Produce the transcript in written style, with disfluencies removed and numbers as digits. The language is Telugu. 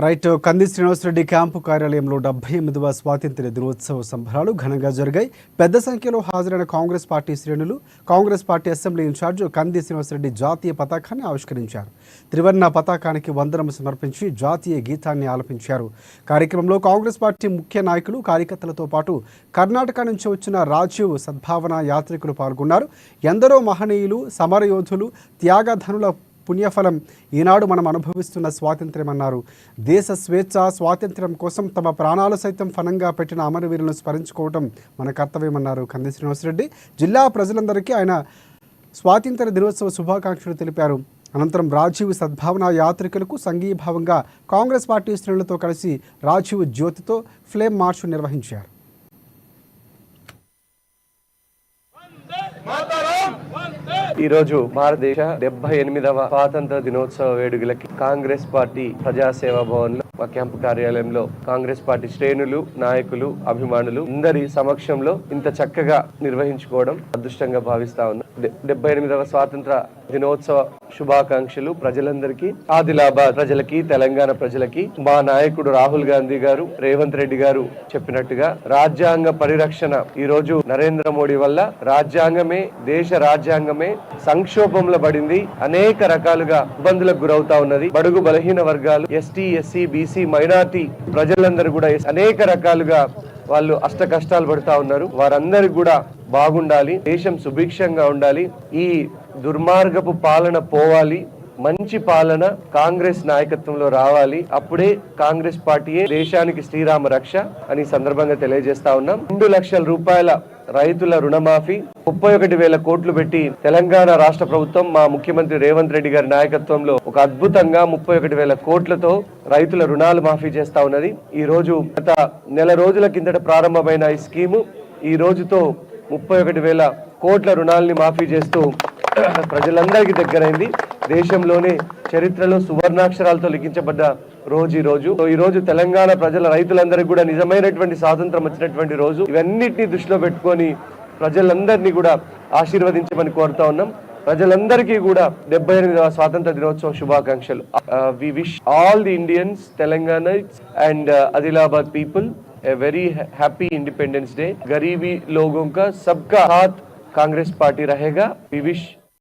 రైట్ కంది శ్రీనివాసరెడ్డి క్యాంపు కార్యాలయంలో 78వ స్వాతంత్ర్య దినోత్సవ సంబరాలు ఘనంగా జరిగాయి. పెద్ద సంఖ్యలో హాజరైన కాంగ్రెస్ పార్టీ శ్రేణులు కాంగ్రెస్ పార్టీ అసెంబ్లీ ఇన్ఛార్జ్ కంది శ్రీనివాసరెడ్డి జాతీయ పతాకాన్ని ఆవిష్కరించారు. త్రివర్ణ పతాకానికి వందనం సమర్పించి జాతీయ గీతాన్ని ఆలపించారు. కార్యక్రమంలో కాంగ్రెస్ పార్టీ ముఖ్య నాయకులు కార్యకర్తలతో పాటు కర్ణాటక నుంచి వచ్చిన రాజీవ్ సద్భావన యాత్రికులు పాల్గొన్నారు. ఎందరో మహనీయులు, సమరయోధులు, త్యాగధనుల పుణ్యఫలం ఈనాడు మనం అనుభవిస్తున్న స్వాతంత్ర్యమన్నారు. దేశ స్వేచ్ఛ స్వాతంత్ర్యం కోసం తమ ప్రాణాలు సైతం ఫలంగా పెట్టిన అమరవీరులను స్మరించుకోవడం మన కర్తవ్యమన్నారు కంది శ్రీనివాసరెడ్డి. జిల్లా ప్రజలందరికీ ఆయన స్వాతంత్ర్య దినోత్సవ శుభాకాంక్షలు తెలిపారు. అనంతరం రాజీవ్ సద్భావన యాత్రికులకు సంఘీభావంగా కాంగ్రెస్ పార్టీ శ్రేణులతో కలిసి రాజీవ్ జ్యోతితో ఫ్లేమ్ మార్చ్ నిర్వహించారు. ఈరోజు భారతదేశ 78వ స్వాతంత్ర దినోత్సవ వేడుకలకి కాంగ్రెస్ పార్టీ ప్రజాసేవా భవన్ లో క్యాంపు కార్యాలయంలో కాంగ్రెస్ పార్టీ శ్రేణులు, నాయకులు, అభిమానులు అందరి సమక్షంలో ఇంత చక్కగా నిర్వహించుకోవడం అదృష్టంగా భావిస్తా ఉన్నా. 78వ స్వాతంత్ర దినోత్సవ శుభాకాంక్షలు ప్రజలందరికీ, ఆదిలాబాద్ ప్రజలకి, తెలంగాణ ప్రజలకి. మా నాయకుడు రాహుల్ గాంధీ గారు, రేవంత్ రెడ్డి గారు చెప్పినట్టుగా రాజ్యాంగ పరిరక్షణ ఈ రోజు నరేంద్ర మోడీ వల్ల రాజ్యాంగమే, దేశ రాజ్యాంగమే సంక్షోభంలో పడింది. అనేక రకాలుగా ఇబ్బందులకు గురవుతా ఉన్నది. బడుగు బలహీన వర్గాలు, ఎస్టీ, ఎస్సీ, బీసీ, మైనార్టీ ప్రజలందరూ కూడా అనేక రకాలుగా వాళ్ళు అష్ట కష్టాలు పడుతా ఉన్నారు. వారందరికి కూడా బాగుండాలి, దేశం సుభిక్షంగా ఉండాలి, ఈ దుర్మార్గపు పాలన పోవాలి, మంచి పాలన కాంగ్రెస్ నాయకత్వంలో రావాలి. అప్పుడే కాంగ్రెస్ పార్టీయే దేశానికి శ్రీరామ రక్ష అని సందర్భంగా తెలియజేస్తా ఉన్నాం. 2 లక్షల రూపాయల రైతుల రుణమాఫీ, 31,000 కోట్లు పెట్టి తెలంగాణ రాష్ట్ర ప్రభుత్వం మా ముఖ్యమంత్రి రేవంత్ రెడ్డి గారి నాయకత్వంలో ఒక అద్భుతంగా 31,000 కోట్లతో రైతుల రుణాలు మాఫీ చేస్తా ఉన్నది. ఈ రోజు గత నెల రోజుల కిందట ప్రారంభమైన ఈ స్కీము ఈ రోజుతో 31,000 కోట్ల రుణాలని మాఫీ చేస్తూ ప్రజలందరికీ దగ్గరైంది. దేశంలోనే చరిత్రలో సువర్ణాక్షరాలతో లిఖించబడ్డ రోజు ఈ రోజు తెలంగాణ ప్రజల రైతులందరికీ కూడా నిజమైనటువంటి స్వాతంత్రం వచ్చినటువంటి రోజు. ఇవన్నిటిని దృష్టిలో పెట్టుకొని ప్రజలందరినీ కూడా ఆశీర్వదించమని కోరుతా ఉన్నాం. ప్రజలందరికీ కూడా 78వ స్వాతంత్ర దినోత్సవ శుభాకాంక్షలు. We wish all the Indians, Telanganites and Adilabad people a very happy Independence Day. गरीबी लोगों का सबका साथ कांग्रेस पार्टी रहेगा. We wish